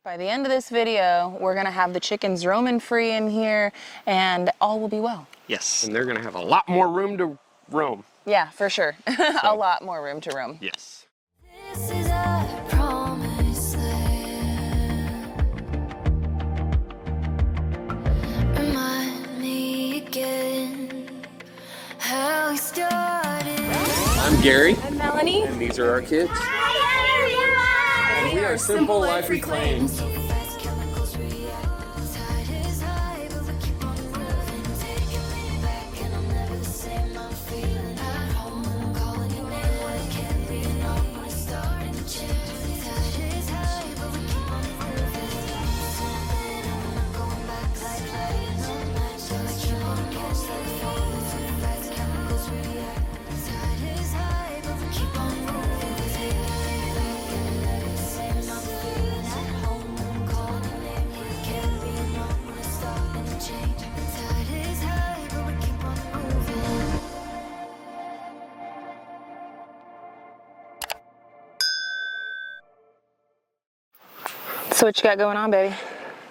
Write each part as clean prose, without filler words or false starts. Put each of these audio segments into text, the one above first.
By the end of this video, we're gonna have the chickens roaming free in here and all will be well. Yes, and they're gonna have a lot more room to roam. Yeah, for sure. A lot more room to roam. Yes. This is our promised land. Remind me again how we started. I'm Gary. I'm Melanie. And these are our kids. And we are Simple Life Reclaimed. So what you got going on, baby?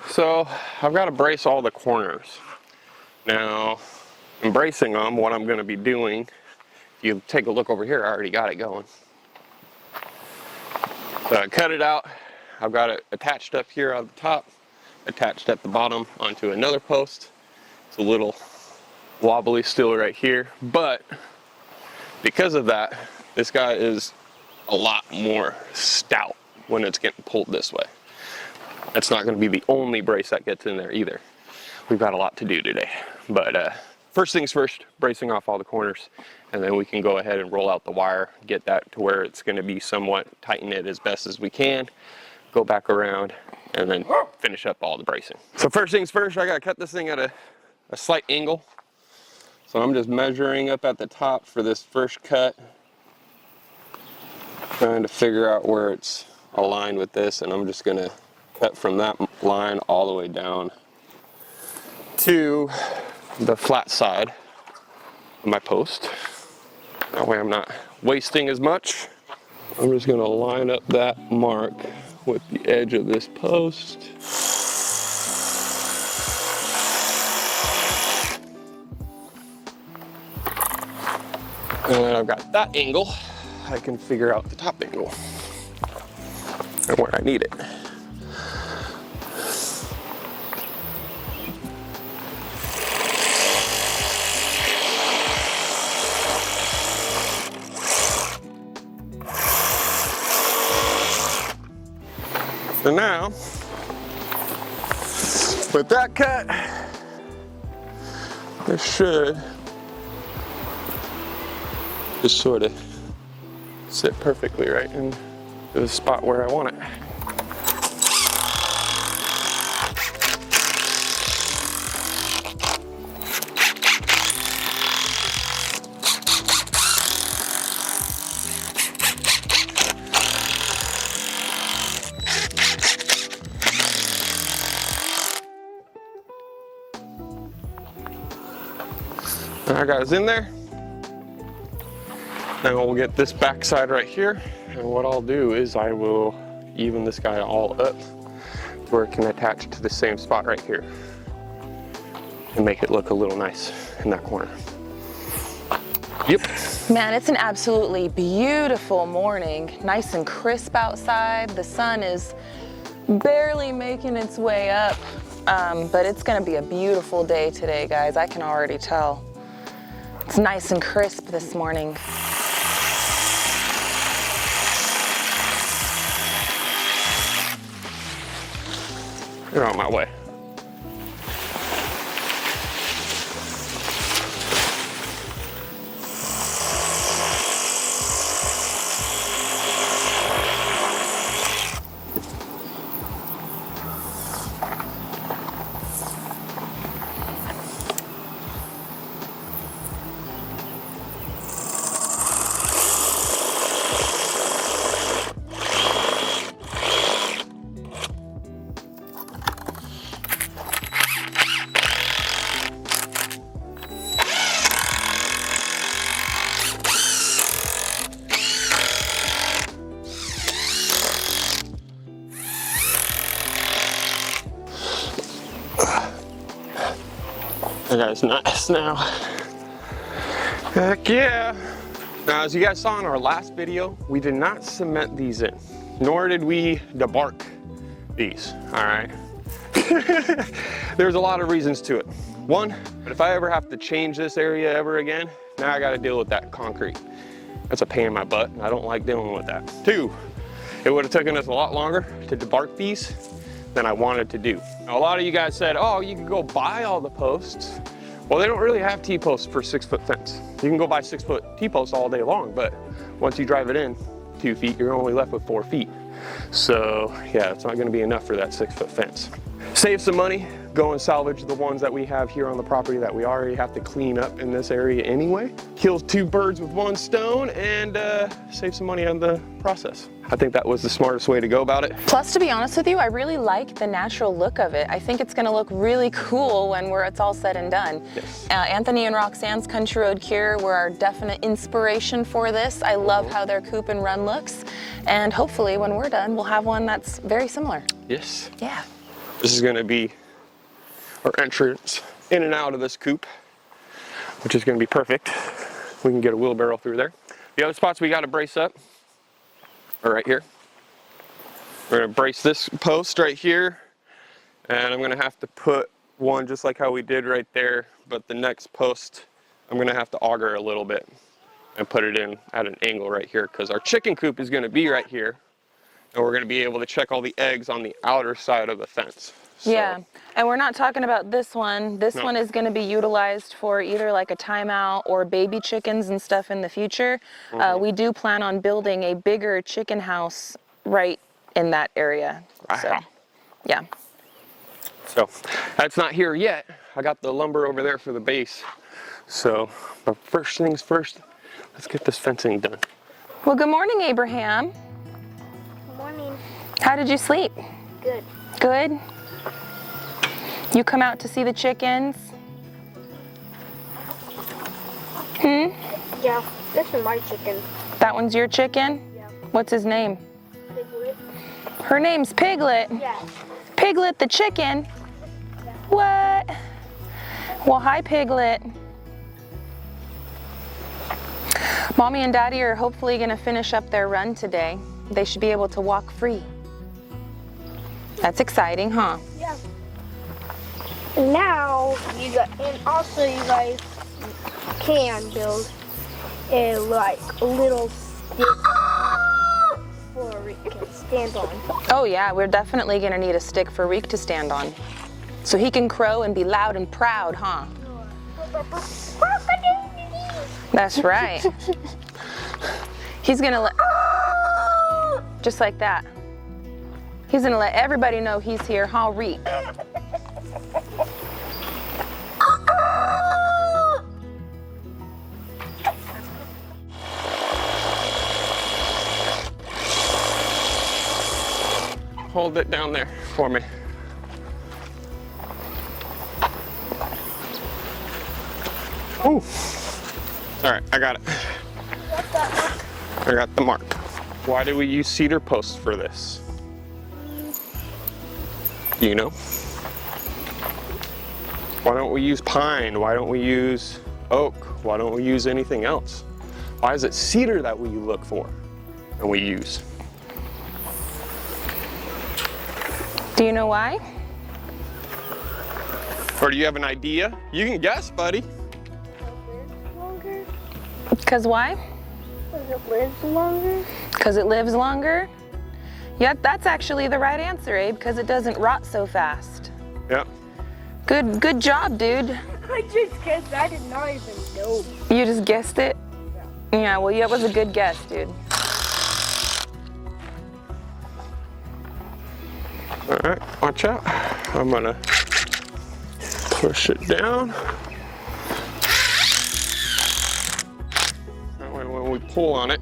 So I've got to brace all the corners. Now, in bracing them, what I'm going to be doing, if you take a look over here, I already got it going. So I cut it out. I've got it attached up here at the top, attached at the bottom onto another post. It's a little wobbly still right here, but because of that, this guy is a lot more stout when it's getting pulled this way. That's not going to be the only brace that gets in there either. We've got a lot to do today. But first things first, bracing off all the corners, and then we can go ahead and roll out the wire, get that to where it's going to be somewhat, tighten it as best as we can, go back around, and then finish up all the bracing. So first things first, I got to cut this thing at a slight angle. So I'm just measuring up at the top for this first cut, trying to figure out where it's aligned with this, and I'm just going to cut from that line all the way down to the flat side of my post. That way I'm not wasting as much. I'm just going to line up that mark with the edge of this post. And then I've got that angle. I can figure out the top angle and where I need it. So now, with that cut, this should just sort of sit perfectly right in the spot where I want it. Alright guys, in there. Now we'll get this back side right here, and what I'll do is I will even this guy all up to where it can attach to the same spot right here and make it look a little nice in that corner. Yep. Man, it's an absolutely beautiful morning. Nice and crisp outside. The sun is barely making its way up, but it's gonna be a beautiful day today, guys. I can already tell. It's nice and crisp this morning. You're on my way. That guy's nice now. Heck yeah. Now, as you guys saw in our last video, we did not cement these in, nor did we debark these, all right? There's a lot of reasons to it. One, if I ever have to change this area ever again, now I gotta deal with that concrete. That's a pain in my butt, and I don't like dealing with that. Two, it would have taken us a lot longer to debark these than I wanted to do. Now, a lot of you guys said, oh, you can go buy all the posts. Well, they don't really have T-posts for 6-foot fence. You can go buy 6-foot T-posts all day long, but once you drive it in 2 feet, you're only left with 4 feet. So yeah, it's not gonna be enough for that 6-foot fence. Save some money, go and salvage the ones that we have here on the property that we already have to clean up in this area anyway. Kill 2 birds with 1 stone and save some money on the process. I think that was the smartest way to go about it. Plus, to be honest with you, I really like the natural look of it. I think it's gonna look really cool when it's all said and done. Yes. Anthony and Roxanne's Country Road Cure were our definite inspiration for this. I love how their coupe and run looks. And hopefully when we're done, we'll have one that's very similar. Yes. Yeah. This is gonna be our entrance in and out of this coupe, which is gonna be perfect. We can get a wheelbarrow through there. The other spots we gotta brace up are right here. We're gonna brace this post right here, and I'm gonna have to put one just like how we did right there, but the next post, I'm gonna have to auger a little bit and put it in at an angle right here, because our chicken coop is gonna be right here, and we're gonna be able to check all the eggs on the outer side of the fence. So, yeah, and we're not talking about this one. This No. one is going to be utilized for either like a timeout or baby chickens and stuff in the future. We do plan on building a bigger chicken house right in that area. So, Wow. yeah. So that's not here yet. I got the lumber over there for the base. So, but first things first, let's get this fencing done. Well, good morning, Abraham. Good morning. How did you sleep? Good. Good? You come out to see the chickens? Yeah, this is my chicken. That one's your chicken? Yeah. What's his name? Piglet. Her name's Piglet. Yeah. Piglet the chicken? What? Well, hi, Piglet. Mommy and Daddy are hopefully gonna finish up their run today. They should be able to walk free. That's exciting, huh? Yeah. Now you got, and also you guys can build a little stick for Rick can stand on. Oh yeah, we're definitely gonna need a stick for Reek to stand on. So he can crow and be loud and proud, huh? That's right. He's gonna let, just like that. He's gonna let everybody know he's here, huh, Reek? Hold it down there for me. Ooh. All right, I got it. I got the mark. Why do we use cedar posts for this? Do you know? Why don't we use pine? Why don't we use oak? Why don't we use anything else? Why is it cedar that we look for and we use? Do you know why? Or do you have an idea? You can guess, buddy. Longer? Because why? Because it lives longer? Because it lives longer? Yep, that's actually the right answer, Abe, because it doesn't rot so fast. Yeah. Good job, dude. I just guessed. I did not even know. You just guessed it? Yeah, well, that was a good guess, dude. All right, watch out. I'm gonna push it down. That way when we pull on it,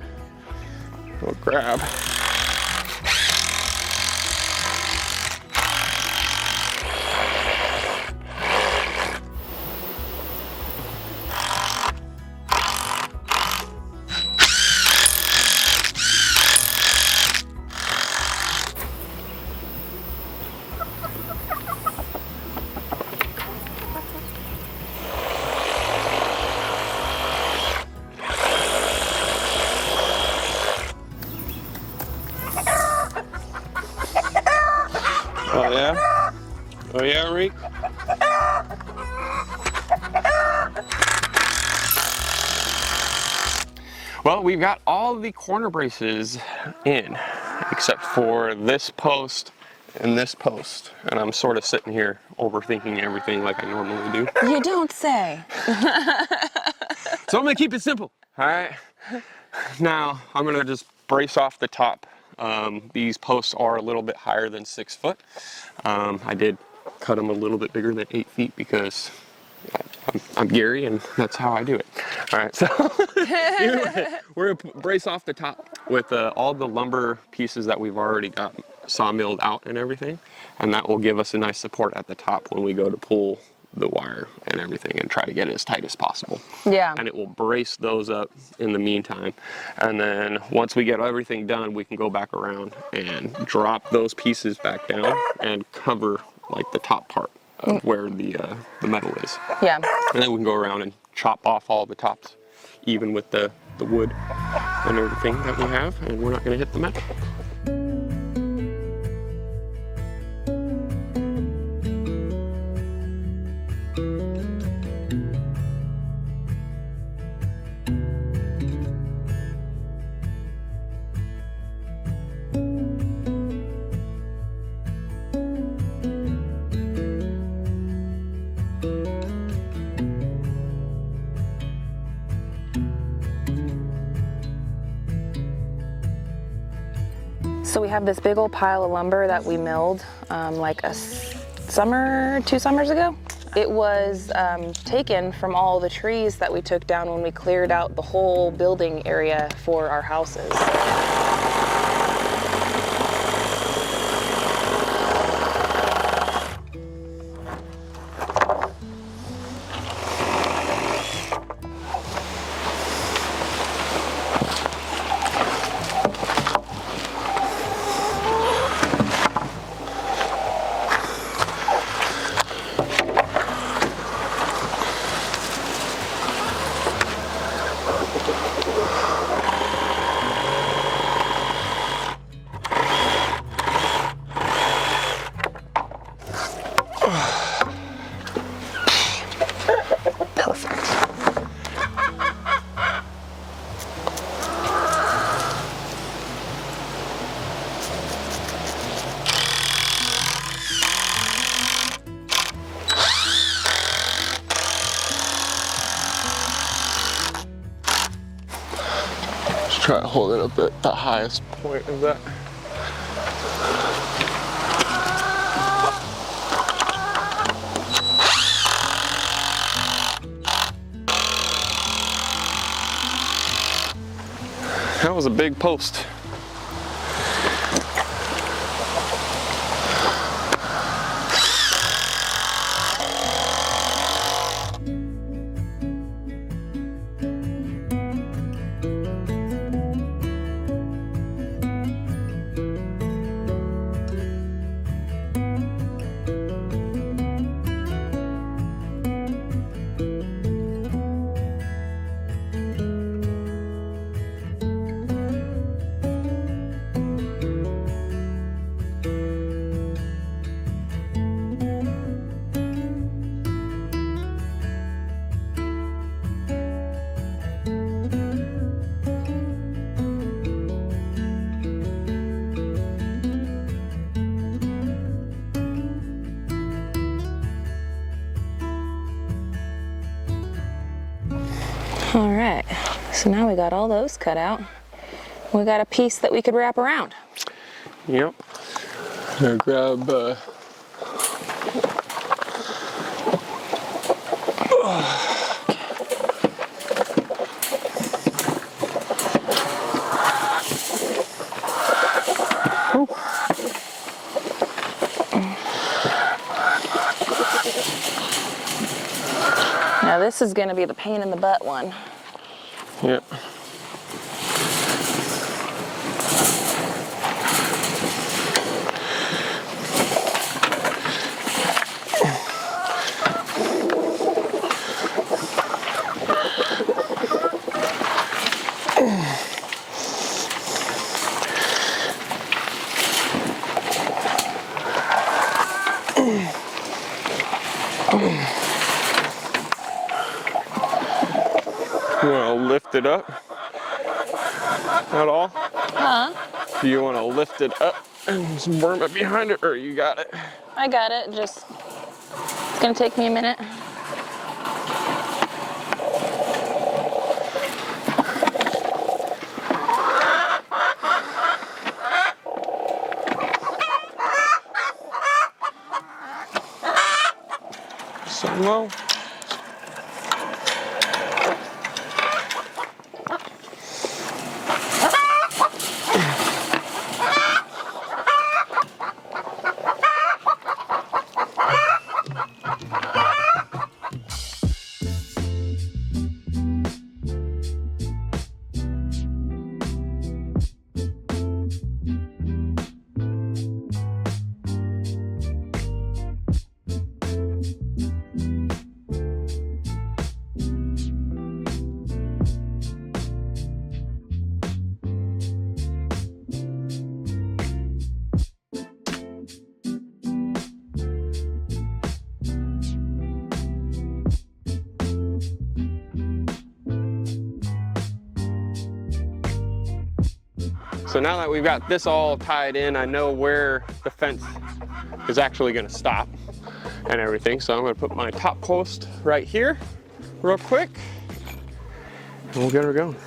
it'll grab. Oh yeah? Oh yeah, Reek? Well, we've got all the corner braces in, except for this post and this post. And I'm sort of sitting here overthinking everything like I normally do. You don't say. So I'm gonna keep it simple, all right? Now, I'm gonna just brace off the top. These posts are a little bit higher than 6 foot. I did cut them a little bit bigger than 8 feet because I'm Gary and that's how I do it. All right, so anyway, we're gonna brace off the top with all the lumber pieces that we've already got sawmilled out and everything. And that will give us a nice support at the top when we go to pull the wire and everything and try to get it as tight as possible. Yeah. And it will brace those up in the meantime. And then once we get everything done, we can go back around and drop those pieces back down and cover like the top part of where the metal is. Yeah. And then we can go around and chop off all the tops, even with the wood and everything that we have, and we're not gonna hit the metal. So we have this big old pile of lumber that we milled like a summer, 2 summers ago. It was taken from all the trees that we took down when we cleared out the whole building area for our houses. Try to hold it up at the highest point of that. That was a big post. All right, so now we got all those cut out. We got a piece that we could wrap around. Yep. Now grab Now this is going to be the pain in the butt one. Yep. You want to lift it up at all? Huh? Do you want to lift it up and just worm it behind it, or you got it? I got it. Just, it's gonna take me a minute. Slow. So now that we've got this all tied in, I know where the fence is actually going to stop and everything. So I'm going to put my top post right here real quick and we'll get her going.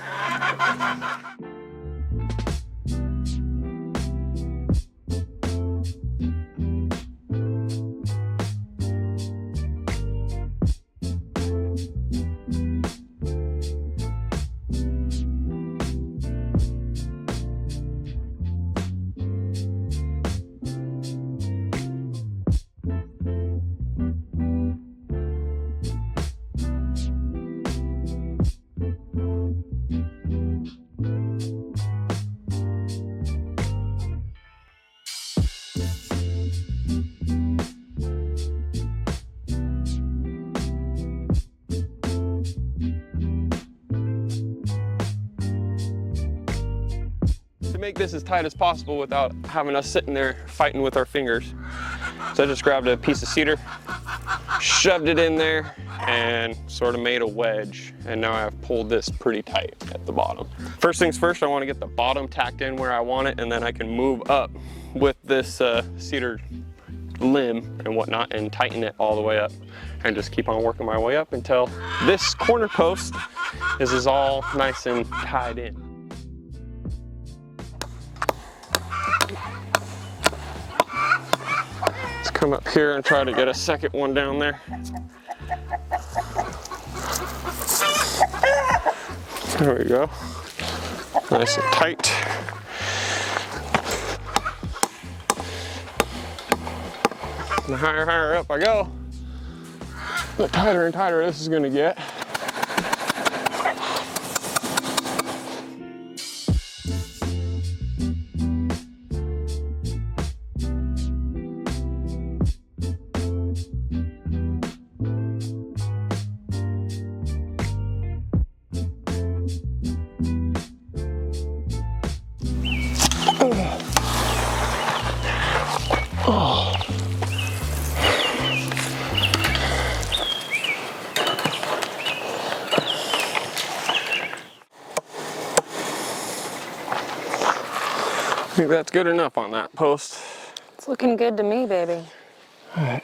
To make this as tight as possible without having us sitting there fighting with our fingers. So I just grabbed a piece of cedar, shoved it in there, and sort of made a wedge. And now I've pulled this pretty tight at the bottom. First things first, I want to get the bottom tacked in where I want it, and then I can move up with this cedar limb and whatnot and tighten it all the way up and just keep on working my way up until this corner post is all nice and tied in. Let's come up here and try to get a second one down there. There we go. Nice and tight. The higher up I go, the tighter and tighter this is gonna get. I think that's good enough on that post. It's looking good to me, baby. All right.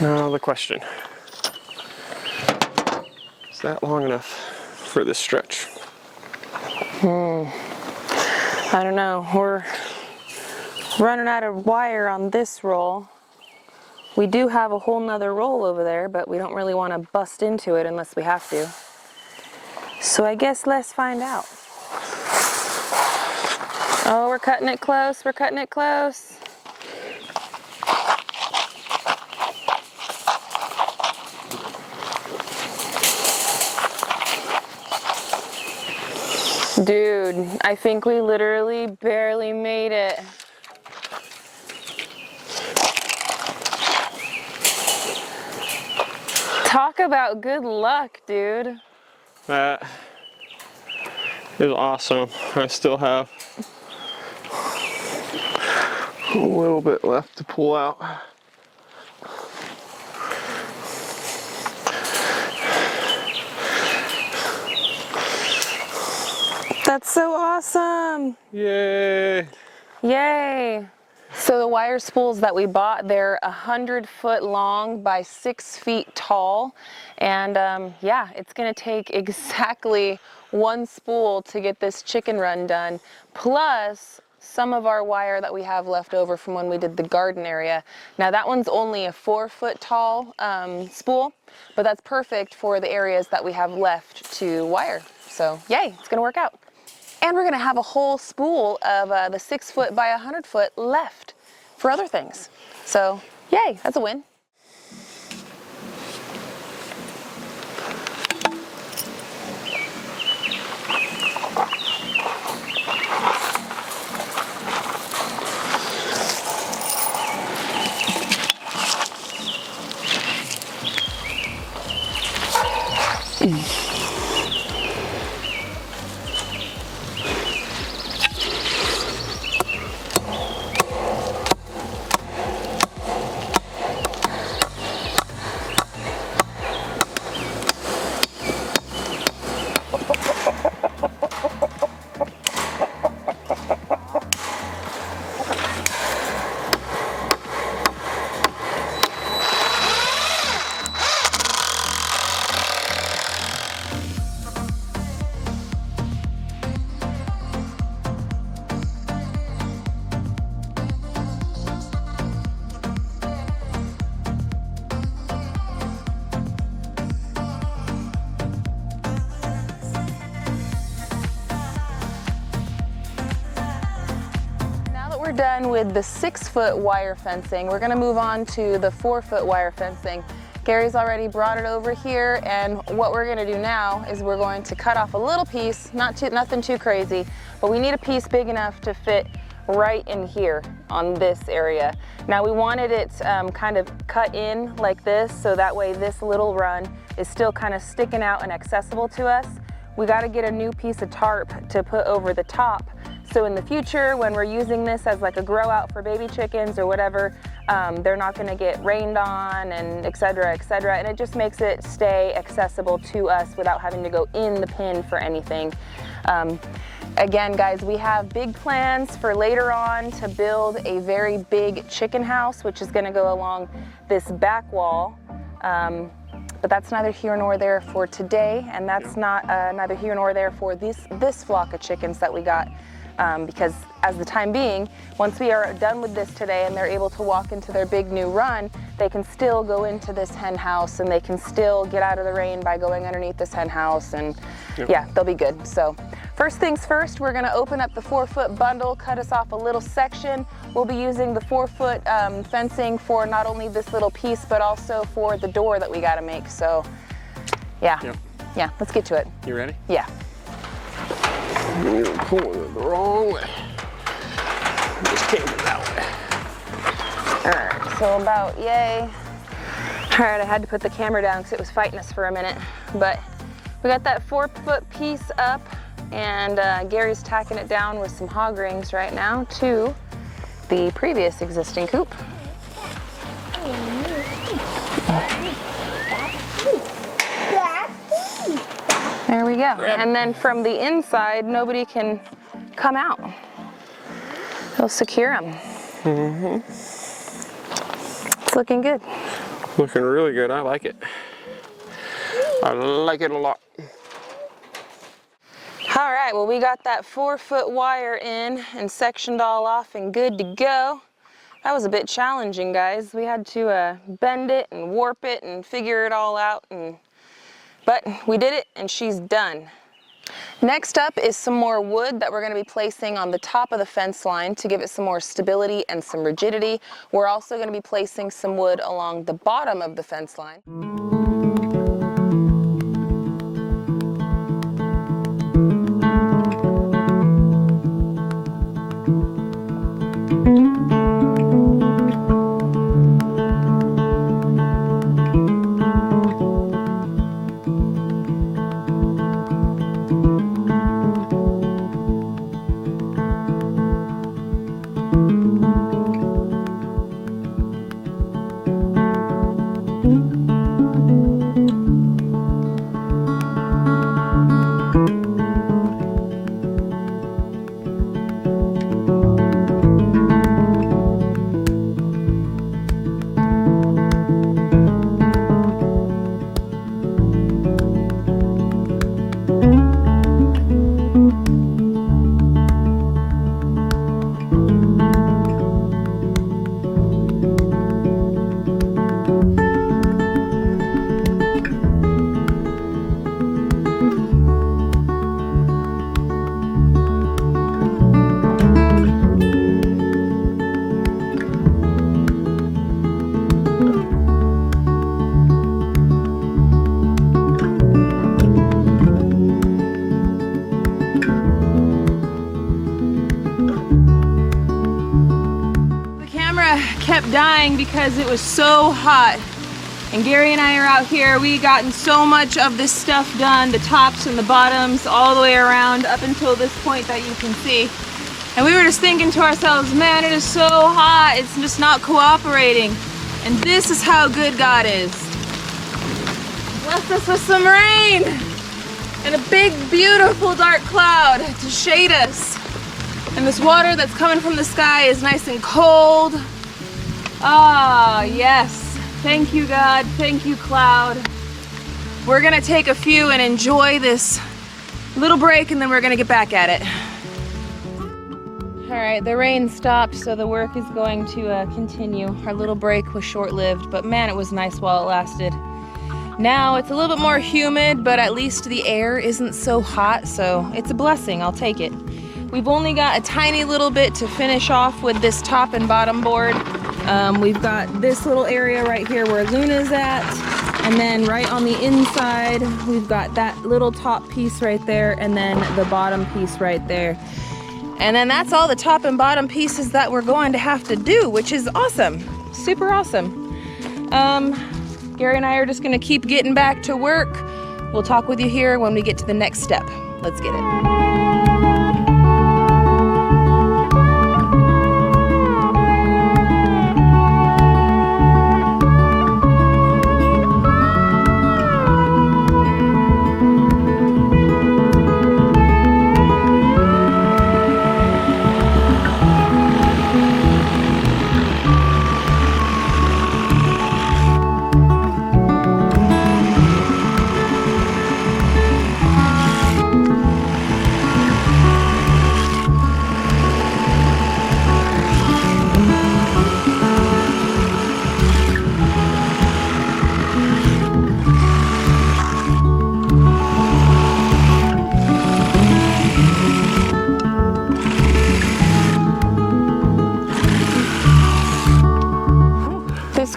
Now the question. Is that long enough for this stretch? I don't know. We're running out of wire on this roll. We do have a whole nother roll over there, but we don't really want to bust into it unless we have to. So I guess let's find out. Oh, we're cutting it close. We're cutting it close. Dude, I think we literally barely made it. Talk about good luck, dude. That is awesome. I still have A little bit left to pull out. That's so awesome. Yay! Yay. So the wire spools that we bought, they're 100-foot long by 6 feet tall. And yeah, it's gonna take exactly 1 spool to get this chicken run done, plus some of our wire that we have left over from when we did the garden area. Now that one's only a 4-foot tall spool, but that's perfect for the areas that we have left to wire. So yay, it's gonna work out. And we're gonna have a whole spool of the 6-foot by 100-foot left for other things. So yay, that's a win. We're done with the 6-foot wire fencing. We're gonna move on to the 4-foot wire fencing. Gary's already brought it over here, and what we're gonna do now is we're going to cut off a little piece, nothing too crazy, but we need a piece big enough to fit right in here on this area. Now we wanted it kind of cut in like this, so that way this little run is still kind of sticking out and accessible to us. We gotta get a new piece of tarp to put over the top, so in the future, when we're using this as like a grow out for baby chickens or whatever, they're not gonna get rained on and et cetera, and it just makes it stay accessible to us without having to go in the pin for anything. Again, guys, we have big plans for later on to build a very big chicken house, which is gonna go along this back wall. But that's neither here nor there for today, and that's not neither here nor there for this flock of chickens that we got. Because as the time being, once we are done with this today and they're able to walk into their big new run, they can still go into this hen house and they can still get out of the rain by going underneath this hen house, and yeah, they'll be good. So first things first, we're gonna open up the 4-foot bundle, cut us off a little section. We'll be using the 4-foot fencing for not only this little piece, but also for the door that we gotta make. So yeah, let's get to it. You ready? Yeah. You're pulling it the wrong way. Just came it that way. All right, so about yay. All right, I had to put the camera down because it was fighting us for a minute, but we got that 4-foot piece up, and Gary's tacking it down with some hog rings right now to the previous existing coop. There we go. And then from the inside, nobody can come out. They'll secure them. It's looking good. Looking really good. I like it. I like it a lot. All right, well, we got that 4-foot wire in and sectioned all off and good to go. That was a bit challenging, guys. We had to bend it and warp it and figure it all out, but we did it and she's done. Next up is some more wood that we're going to be placing on the top of the fence line to give it some more stability and some rigidity. We're also going to be placing some wood along the bottom of the fence line. kept dying because it was so hot. And Gary and I are out here. We gotten so much of this stuff done, the tops and the bottoms, all the way around up until this point that you can see. And we were just thinking to ourselves, man, it is so hot. It's just not cooperating. And this is how good God is. Blessed us with some rain and a big, beautiful dark cloud to shade us. And this water that's coming from the sky is nice and cold. Ah, yes. Thank you, God. Thank you, cloud. We're gonna take a few and enjoy this little break, and then we're gonna get back at it. All right, the rain stopped, so the work is going to continue. Our little break was short-lived, but man, it was nice while it lasted. Now it's a little bit more humid, but at least the air isn't so hot, so it's a blessing. I'll take it. We've only got a tiny little bit to finish off with this top and bottom board. We've got this little area right here where Luna's at, and then right on the inside, we've got that little top piece right there, and then the bottom piece right there. And then that's all the top and bottom pieces that we're going to have to do, which is awesome, super awesome. Gary and I are just gonna keep getting back to work. We'll talk with you here when we get to the next step. Let's get it.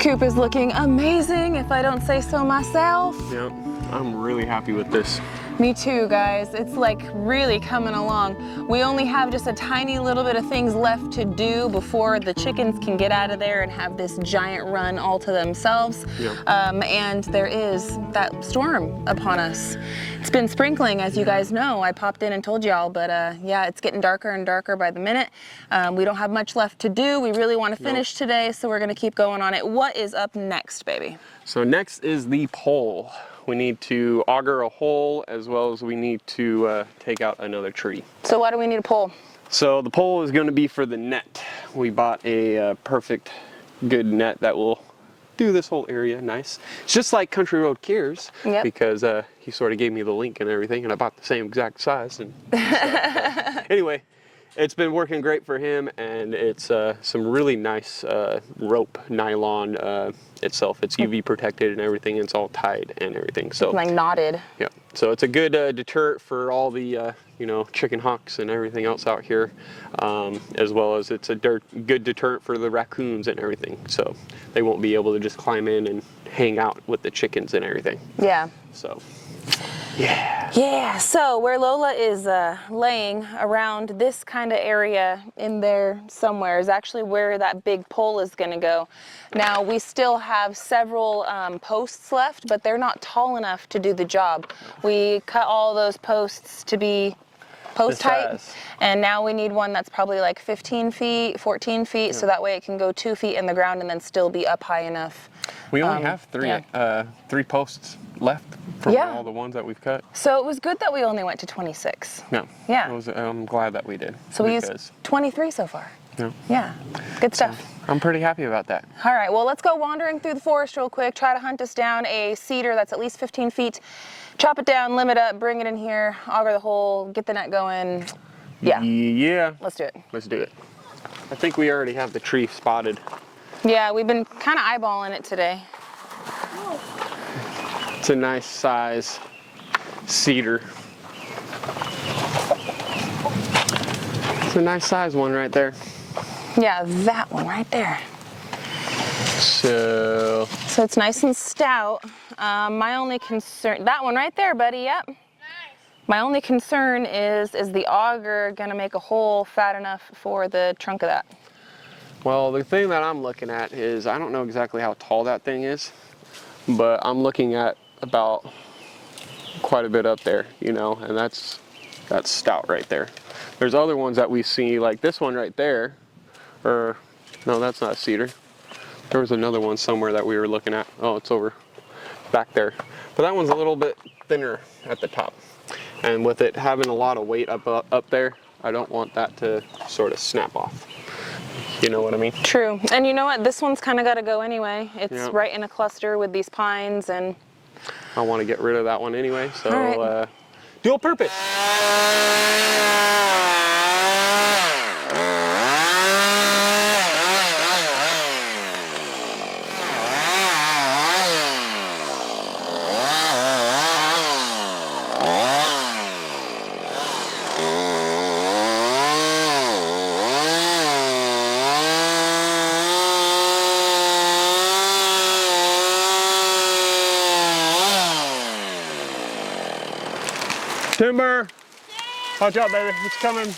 Coop is looking amazing, if I don't say so myself. Yep, I'm really happy with this. Me too, guys. It's like really coming along. We only have just a tiny little bit of things left to do before the chickens can get out of there and have this giant run all to themselves. Yep. And there is that storm upon us. It's been sprinkling, as you guys know. I popped in and told y'all, but yeah, it's getting darker and darker by the minute. We don't have much left to do. We really want to finish today, so we're gonna keep going on it. What is up next, baby? So next is the pole. We need to auger a hole, as well as we need to take out another tree. So why do we need a pole? So the pole is going to be for the net. We bought a perfect good net that will do this whole area nice. It's just like Country Road Cares, because he sort of gave me the link and everything, and I bought the same exact size. And anyway, it's been working great for him, and it's some really nice rope, nylon itself. It's UV protected and everything, and it's all tied and everything. So like knotted. Yeah, so it's a good deterrent for all the you know, chicken hawks and everything else out here, as well as it's a good deterrent for the raccoons and everything. So they won't be able to just climb in and hang out with the chickens and everything. Yeah. So yeah. Yeah, so where Lola is laying around this kind of area in there somewhere is actually where that big pole is going to go. Now, we still have several posts left, but they're not tall enough to do the job. We cut all those posts to be post height, and now we need one that's probably like 15 feet, 14 feet, so that way it can go 2 feet in the ground and then still be up high enough. We only have three posts left from all the ones that we've cut. So it was good that we only went to 26. Yeah. I'm glad that we did. So we used 23 so far. Yeah. Yeah. Good stuff. I'm pretty happy about that. All right, well, let's go wandering through the forest real quick, try to hunt us down a cedar that's at least 15 feet, chop it down, limb it up, bring it in here, auger the hole, get the net going. Yeah. Yeah. Let's do it. Let's do it. I think we already have the tree spotted. Yeah, we've been kind of eyeballing it today. It's a nice size cedar. It's a nice size one right there. Yeah, that one right there. So it's nice and stout. My only concern, that one right there, buddy, yep. Nice. My only concern is the auger gonna make a hole fat enough for the trunk of that? Well, the thing that I'm looking at is, I don't know exactly how tall that thing is, but I'm looking at about quite a bit up there, you know, and that's stout right there. There's other ones that we see, like this one right there, or no, that's not cedar. There was another one somewhere that we were looking at. Oh, it's over back there. But that one's a little bit thinner at the top. And with it having a lot of weight up there, I don't want that to sort of snap off. You know what I mean? True. And you know what? This one's kind of got to go anyway. It's Yep. right in a cluster with these pines, and I want to get rid of that one anyway, so all right. Dual purpose. Timber! Watch out, baby. It's coming.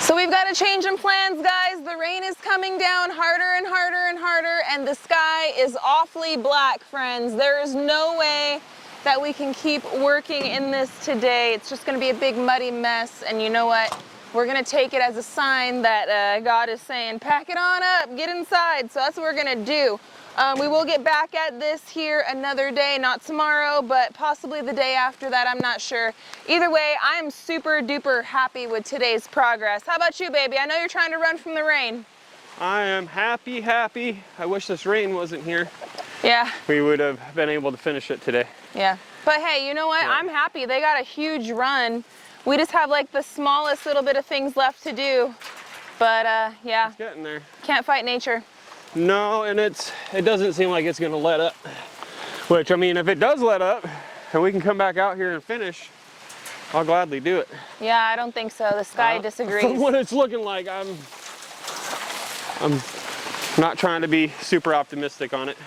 So we've got a change in plans, guys. The rain is coming down harder and harder and harder, and the sky is awfully black, friends. There is no way that we can keep working in this today. It's just gonna be a big muddy mess, and you know what? We're gonna take it as a sign that God is saying, pack it on up, get inside. So that's what we're gonna do. We will get back at this here another day, not tomorrow, but possibly the day after that, I'm not sure. Either way, I am super duper happy with today's progress. How about you, baby? I know you're trying to run from the rain. I am happy, happy. I wish this rain wasn't here. Yeah. We would have been able to finish it today. Yeah. But hey, you know what? Yeah. I'm happy. They got a huge run. We just have like the smallest little bit of things left to do. But yeah, It's getting there. can't fight nature. No, and it doesn't seem like it's gonna let up. Which, I mean, if it does let up and we can come back out here and finish, I'll gladly do it. Yeah, I don't think so. The sky disagrees. From what it's looking like, I'm not trying to be super optimistic on it.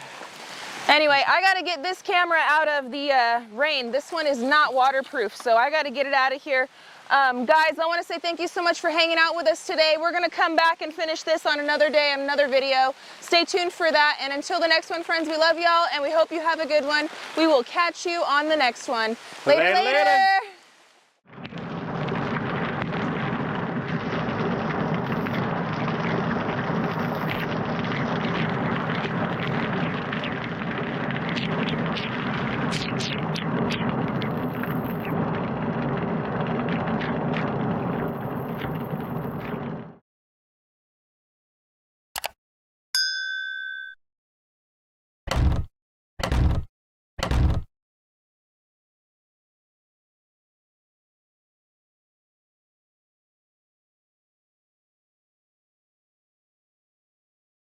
Anyway, I gotta get this camera out of the rain. This one is not waterproof, so I gotta get it out of here. Guys, I wanna say thank you so much for hanging out with us today. We're gonna come back and finish this on another day, on another video. Stay tuned for that, and until the next one, friends, we love y'all, and we hope you have a good one. We will catch you on the next one. Later, later.